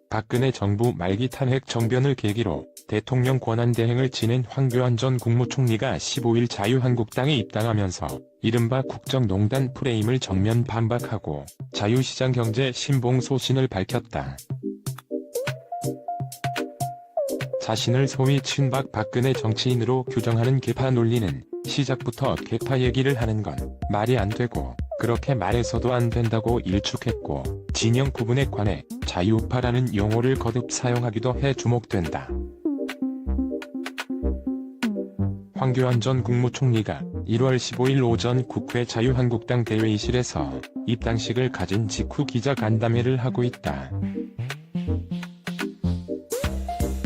박근혜 정부 말기 탄핵 정변을 계기로 대통령 권한대행을 지낸 황교안 전 국무총리가 15일 자유한국당에 입당하면서 이른바 국정농단 프레임을 정면 반박하고 자유시장 경제 신봉 소신을 밝혔다. 자신을 소위 친박 박근혜 정치인으로 규정하는 계파 논리는 시작부터 계파 얘기를 하는 건 말이 안 되고 그렇게 말해서도 안 된다고 일축했고 진영 구분에 관해 자유파라는 용어를 거듭 사용하기도 해 주목된다. 황교안 전 국무총리가 1월 15일 오전 국회 자유한국당 대회의실에서 입당식을 가진 직후 기자간담회를 하고 있다.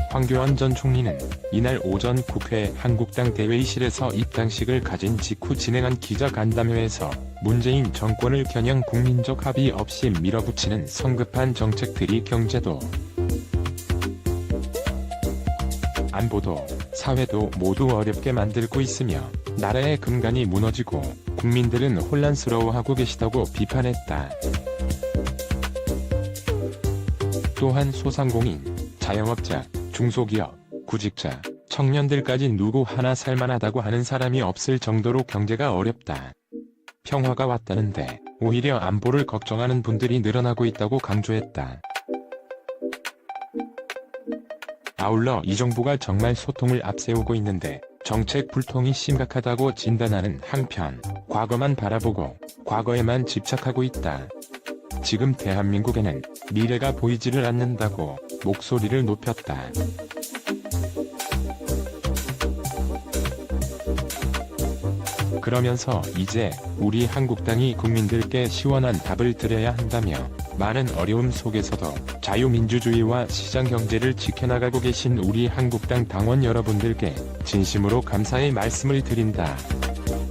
황교안 전 총리는 이날 오전 국회 한국당 대회의실에서 입당식을 가진 직후 진행한 기자간담회에서 문재인 정권을 겨냥 국민적 합의 없이 밀어붙이는 성급한 정책들이 경제도, 안보도, 사회도 모두 어렵게 만들고 있으며 나라의 근간이 무너지고 국민들은 혼란스러워하고 계시다고 비판했다. 또한 소상공인, 자영업자, 중소기업, 구직자, 청년들까지 누구 하나 살만하다고 하는 사람이 없을 정도로 경제가 어렵다. 평화가 왔다는데 오히려 안보를 걱정하는 분들이 늘어나고 있다고 강조했다. 아울러 이 정부가 정말 소통을 앞세우고 있는데 정책 불통이 심각하다고 진단하는 한편 과거만 바라보고 과거에만 집착하고 있다. 지금 대한민국에는 미래가 보이지를 않는다고 목소리를 높였다. 그러면서 이제 우리 한국당이 국민들께 시원한 답을 드려야 한다며 많은 어려움 속에서도 자유민주주의와 시장경제를 지켜나가고 계신 우리 한국당 당원 여러분들께 진심으로 감사의 말씀을 드린다.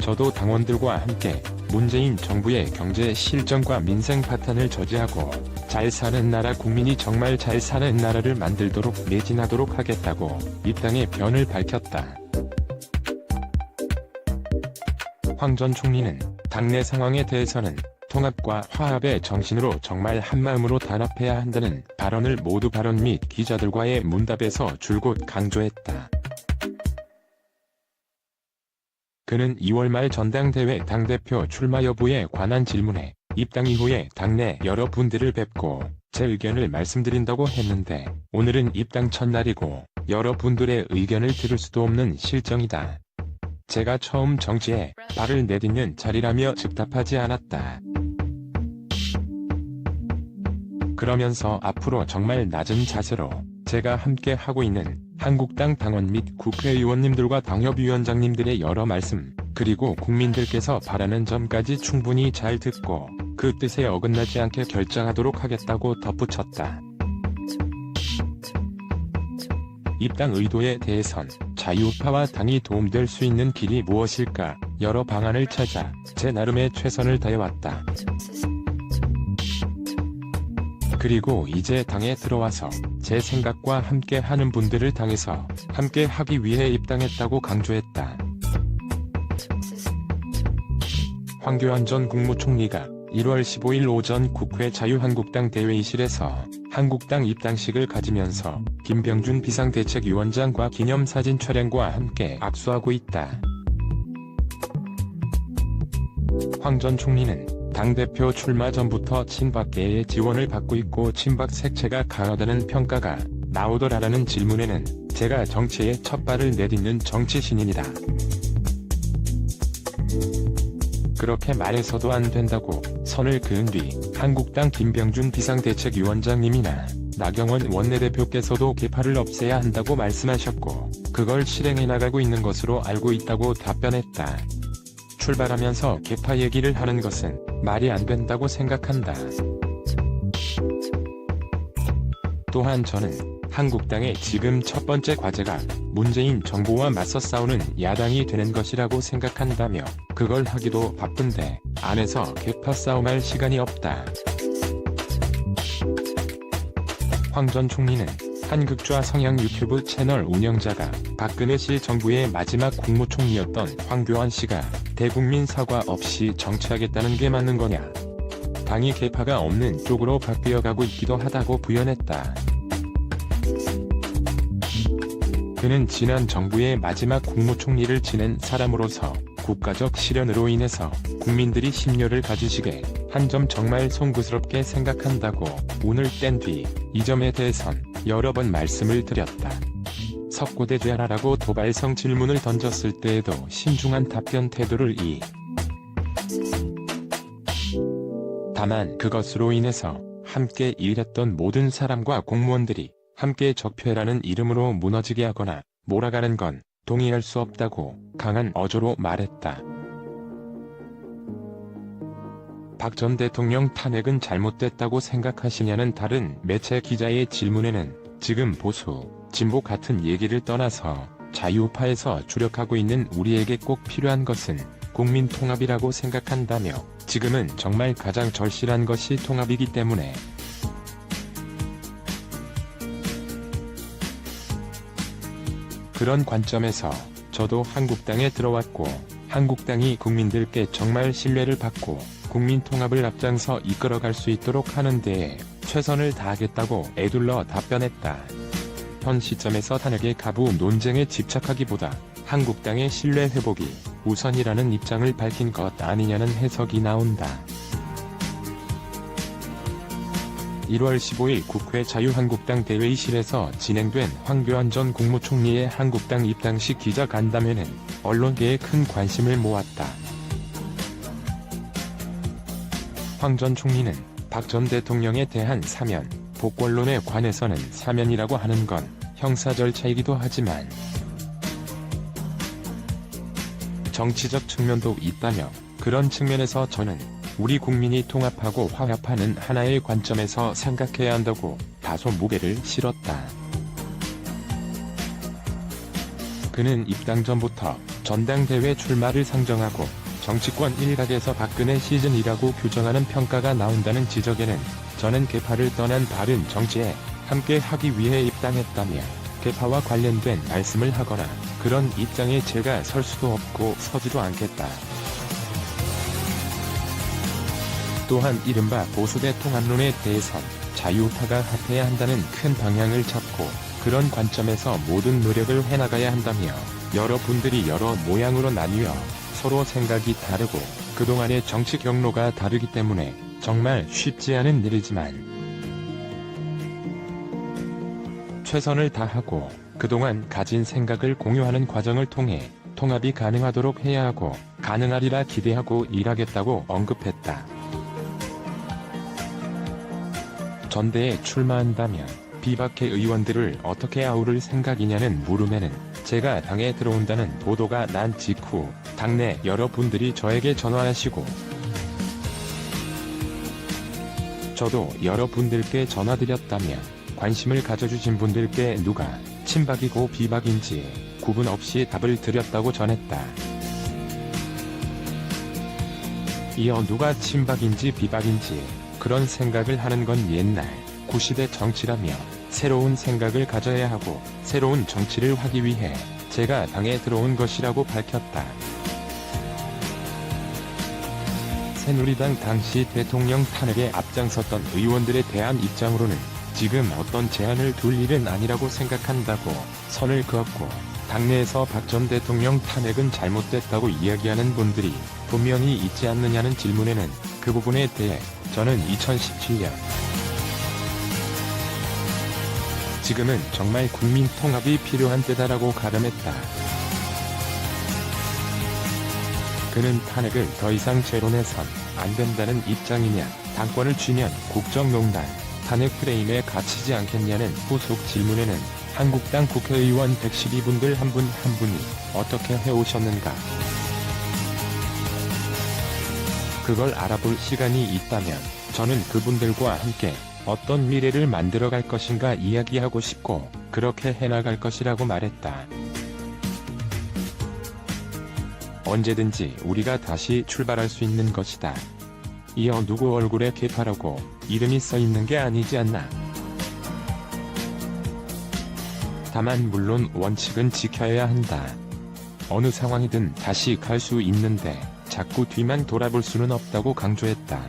저도 당원들과 함께 문재인 정부의 경제 실정과 민생 파탄을 저지하고 잘 사는 나라, 국민이 정말 잘 사는 나라를 만들도록 매진하도록 하겠다고 입당의 변을 밝혔다. 황 전 총리는 당내 상황에 대해서는 통합과 화합의 정신으로 정말 한마음으로 단합해야 한다는 발언을 모두 발언 및 기자들과의 문답에서 줄곧 강조했다. 그는 2월 말 전당대회 당대표 출마 여부에 관한 질문에 입당 이후에 당내 여러분들을 뵙고 제 의견을 말씀드린다고 했는데 오늘은 입당 첫날이고 여러분들의 의견을 들을 수도 없는 실정이다. 제가 처음 정치에 발을 내딛는 자리라며 즉답하지 않았다. 그러면서 앞으로 정말 낮은 자세로 제가 함께 하고 있는 한국당 당원 및 국회의원님들과 당협위원장님들의 여러 말씀, 그리고 국민들께서 바라는 점까지 충분히 잘 듣고 그 뜻에 어긋나지 않게 결정하도록 하겠다고 덧붙였다. 입당 의도에 대해선 자유파와 당이 도움될 수 있는 길이 무엇일까 여러 방안을 찾아 제 나름의 최선을 다해왔다. 그리고 이제 당에 들어와서 제 생각과 함께 하는 분들을 당에서 함께 하기 위해 입당했다고 강조했다. 황교안 전 국무총리가 1월 15일 오전 국회 자유한국당 대회의실에서 한국당 입당식을 가지면서 김병준 비상대책위원장과 기념사진 촬영과 함께 악수하고 있다. 황 전 총리는 당대표 출마 전부터 친박계의 지원을 받고 있고 친박 색채가 강하다는 평가가 나오더라라는 질문에는 제가 정치에 첫 발을 내딛는 정치신인이다. 그렇게 말해서도 안 된다고 선을 그은 뒤 한국당 김병준 비상대책위원장님이나 나경원 원내대표께서도 계파를 없애야 한다고 말씀하셨고 그걸 실행해 나가고 있는 것으로 알고 있다고 답변했다. 출발하면서 계파 얘기를 하는 것은 말이 안 된다고 생각한다. 또한 저는 한국당의 지금 첫 번째 과제가 문재인 정부와 맞서 싸우는 야당이 되는 것이라고 생각한다며 그걸 하기도 바쁜데 안에서 계파 싸움할 시간이 없다. 황 전 총리는 한극좌 성향 유튜브 채널 운영자가 박근혜 씨 정부의 마지막 국무총리였던 황교안 씨가 대국민 사과 없이 정치하겠다는 게 맞는 거냐. 당이 계파가 없는 쪽으로 바뀌어가고 있기도 하다고 부연했다. 그는 지난 정부의 마지막 국무총리를 지낸 사람으로서 국가적 실현으로 인해서 국민들이 심려를 가지시게 한 점 정말 송구스럽게 생각한다고 오늘 뗀 뒤 이 점에 대해선 여러 번 말씀을 드렸다. 석고대죄하라고 도발성 질문을 던졌을 때에도 신중한 답변 태도를 다만 그것으로 인해서 함께 일했던 모든 사람과 공무원들이 함께 적폐라는 이름으로 무너지게 하거나 몰아가는 건 동의할 수 없다고 강한 어조로 말했다. 박 전 대통령 탄핵은 잘못됐다고 생각하시냐는 다른 매체 기자의 질문에는 지금 보수, 진보 같은 얘기를 떠나서 자유파에서 주력하고 있는 우리에게 꼭 필요한 것은 국민 통합이라고 생각한다며 지금은 정말 가장 절실한 것이 통합이기 때문에 그런 관점에서 저도 한국당에 들어왔고 한국당이 국민들께 정말 신뢰를 받고 국민 통합을 앞장서 이끌어갈 수 있도록 하는 데에 최선을 다하겠다고 에둘러 답변했다. 현 시점에서 탄핵의 가부 논쟁에 집착하기보다 한국당의 신뢰 회복이 우선이라는 입장을 밝힌 것 아니냐는 해석이 나온다. 1월 15일 국회 자유한국당 대회의실에서 진행된 황교안 전 국무총리의 한국당 입당식 기자간담회는 언론계에 큰 관심을 모았다. 황 전 총리는 박 전 대통령에 대한 사면, 복권론에 관해서는 사면이라고 하는 건 형사 절차이기도 하지만 정치적 측면도 있다며 그런 측면에서 저는 우리 국민이 통합하고 화합하는 하나의 관점에서 생각해야 한다고 다소 무게를 실었다. 그는 입당 전부터 전당대회 출마를 상정하고 정치권 일각에서 박근혜 시즌이라고 규정하는 평가가 나온다는 지적에는 저는 계파를 떠난 바른 정치에 함께 하기 위해 입당했다며 계파와 관련된 말씀을 하거나 그런 입장에 제가 설 수도 없고 서지도 않겠다. 또한 이른바 보수대 통합론에 대해선 자유파가 합해야 한다는 큰 방향을 잡고 그런 관점에서 모든 노력을 해나가야 한다며 여러분들이 여러 모양으로 나뉘어 서로 생각이 다르고 그동안의 정치 경로가 다르기 때문에 정말 쉽지 않은 일이지만 최선을 다하고 그동안 가진 생각을 공유하는 과정을 통해 통합이 가능하도록 해야 하고 가능하리라 기대하고 일하겠다고 언급했다. 전대에 출마한다면 비박계 의원들을 어떻게 아우를 생각이냐는 물음에는 제가 당에 들어온다는 보도가 난 직후 당내 여러분들이 저에게 전화하시고 저도 여러분들께 전화드렸다며 관심을 가져주신 분들께 누가 친박이고 비박인지 구분 없이 답을 드렸다고 전했다. 이어 누가 친박인지 비박인지 그런 생각을 하는 건 옛날 구시대 정치라며 새로운 생각을 가져야 하고 새로운 정치를 하기 위해 제가 당에 들어온 것이라고 밝혔다. 새누리당 당시 대통령 탄핵에 앞장섰던 의원들에 대한 입장으로는 지금 어떤 제안을 둘 일은 아니라고 생각한다고 선을 그었고 당내에서 박 전 대통령 탄핵은 잘못됐다고 이야기하는 분들이 분명히 있지 않느냐는 질문에는 그 부분에 대해 저는 2017년 지금은 정말 국민 통합이 필요한 때다라고 가름했다. 그는 탄핵을 더 이상 재론해선 안 된다는 입장이냐, 당권을 쥐면 국정농단, 탄핵 프레임에 갇히지 않겠냐는 후속 질문에는 한국당 국회의원 112분들 한 분 한 분이 어떻게 해오셨는가. 그걸 알아볼 시간이 있다면 저는 그분들과 함께 어떤 미래를 만들어갈 것인가 이야기하고 싶고 그렇게 해나갈 것이라고 말했다. 언제든지 우리가 다시 출발할 수 있는 것이다. 이어 누구 얼굴에 계파라고 이름이 써있는 게 아니지 않나. 다만 물론 원칙은 지켜야 한다. 어느 상황이든 다시 갈 수 있는데 자꾸 뒤만 돌아볼 수는 없다고 강조했다.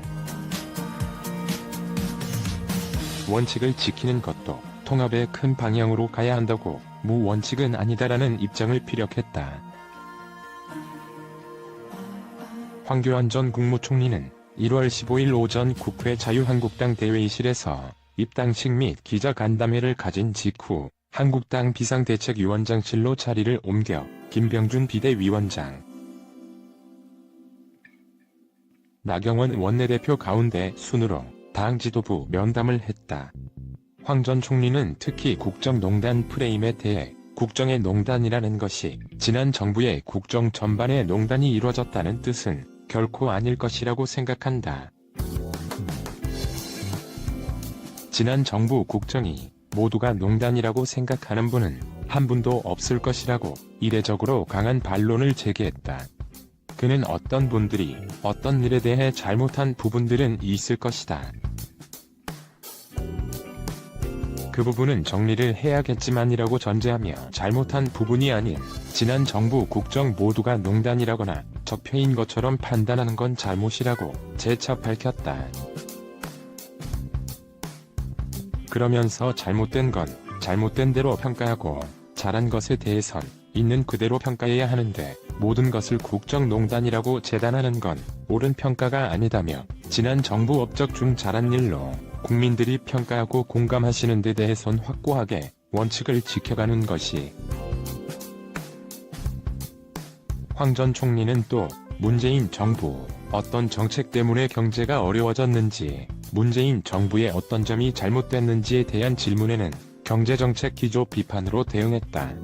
원칙을 지키는 것도 통합의 큰 방향으로 가야 한다고 무원칙은 아니다라는 입장을 피력했다. 황교안 전 국무총리는 1월 15일 오전 국회 자유한국당 대회의실에서 입당식 및 기자간담회를 가진 직후 한국당 비상대책위원장실로 자리를 옮겨 김병준 비대위원장, 나경원 원내대표 가운데 순으로 당 지도부 면담을 했다. 황 전 총리는 특히 국정농단 프레임에 대해 국정의 농단이라는 것이 지난 정부의 국정 전반의 농단이 이루어졌다는 뜻은 결코 아닐 것이라고 생각한다. 지난 정부 국정이 모두가 농단이라고 생각하는 분은 한 분도 없을 것이라고 이례적으로 강한 반론을 제기했다. 그는 어떤 분들이 어떤 일에 대해 잘못한 부분들은 있을 것이다. 그 부분은 정리를 해야겠지만이라고 전제하며 잘못한 부분이 아닌 지난 정부 국정 모두가 농단이라거나 적폐인 것처럼 판단하는 건 잘못이라고 재차 밝혔다. 그러면서 잘못된 건 잘못된 대로 평가하고 잘한 것에 대해선 있는 그대로 평가해야 하는데 모든 것을 국정농단이라고 재단하는 건 옳은 평가가 아니다며 지난 정부 업적 중 잘한 일로 국민들이 평가하고 공감하시는 데 대해선 확고하게 원칙을 지켜가는 것이. 황 전 총리는 또 문재인 정부 어떤 정책 때문에 경제가 어려워졌는지, 문재인 정부의 어떤 점이 잘못됐는지에 대한 질문에는 경제정책 기조 비판으로 대응했다.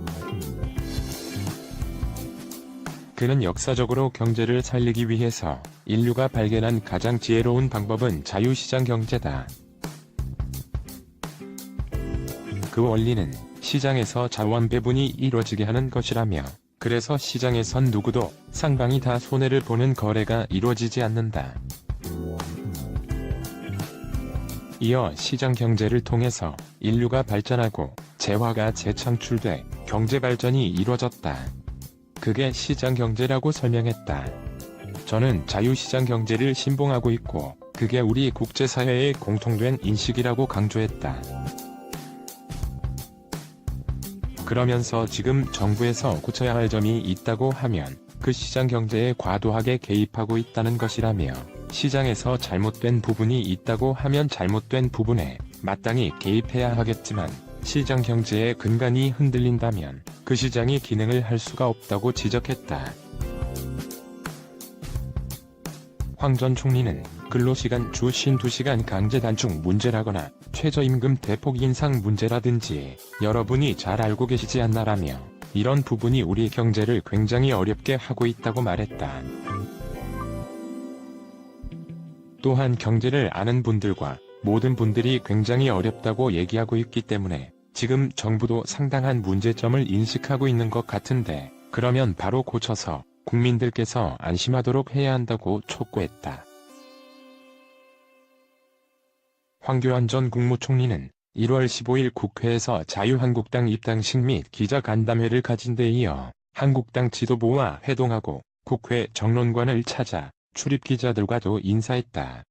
그는 역사적으로 경제를 살리기 위해서 인류가 발견한 가장 지혜로운 방법은 자유시장 경제다. 그 원리는 시장에서 자원 배분이 이루어지게 하는 것이라며, 그래서 시장에선 누구도 상방이 다 손해를 보는 거래가 이루어지지 않는다. 이어 시장 경제를 통해서 인류가 발전하고 재화가 재창출돼 경제 발전이 이루어졌다. 그게 시장 경제라고 설명했다. 저는 자유시장 경제를 신봉하고 있고 그게 우리 국제사회의 공통된 인식이라고 강조했다. 그러면서 지금 정부에서 고쳐야 할 점이 있다고 하면 그 시장 경제에 과도하게 개입하고 있다는 것이라며, 시장에서 잘못된 부분이 있다고 하면 잘못된 부분에 마땅히 개입해야 하겠지만 시장 경제의 근간이 흔들린다면 그 시장이 기능을 할 수가 없다고 지적했다. 황 전 총리는 근로시간 주 52시간 강제 단축 문제라거나 최저임금 대폭 인상 문제라든지 여러분이 잘 알고 계시지 않나라며 이런 부분이 우리 경제를 굉장히 어렵게 하고 있다고 말했다. 또한 경제를 아는 분들과 모든 분들이 굉장히 어렵다고 얘기하고 있기 때문에 지금 정부도 상당한 문제점을 인식하고 있는 것 같은데, 그러면 바로 고쳐서 국민들께서 안심하도록 해야 한다고 촉구했다. 황교안 전 국무총리는 1월 15일 국회에서 자유한국당 입당식 및 기자간담회를 가진 데 이어 한국당 지도부와 회동하고 국회 정론관을 찾아 출입기자들과도 인사했다.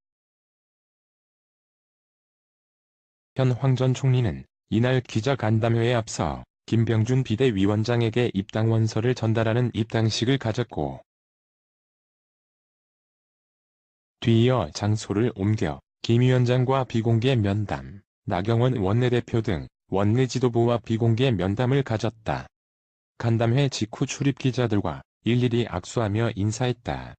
현 황 전 총리는 이날 기자간담회에 앞서 김병준 비대위원장에게 입당원서를 전달하는 입당식을 가졌고, 뒤이어 장소를 옮겨 김 위원장과 비공개 면담, 나경원 원내대표 등 원내 지도부와 비공개 면담을 가졌다. 간담회 직후 출입기자들과 일일이 악수하며 인사했다.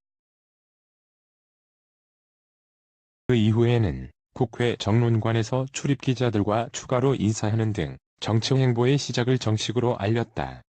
그 이후에는 국회 정론관에서 출입기자들과 추가로 인사하는 등 정치 행보의 시작을 정식으로 알렸다.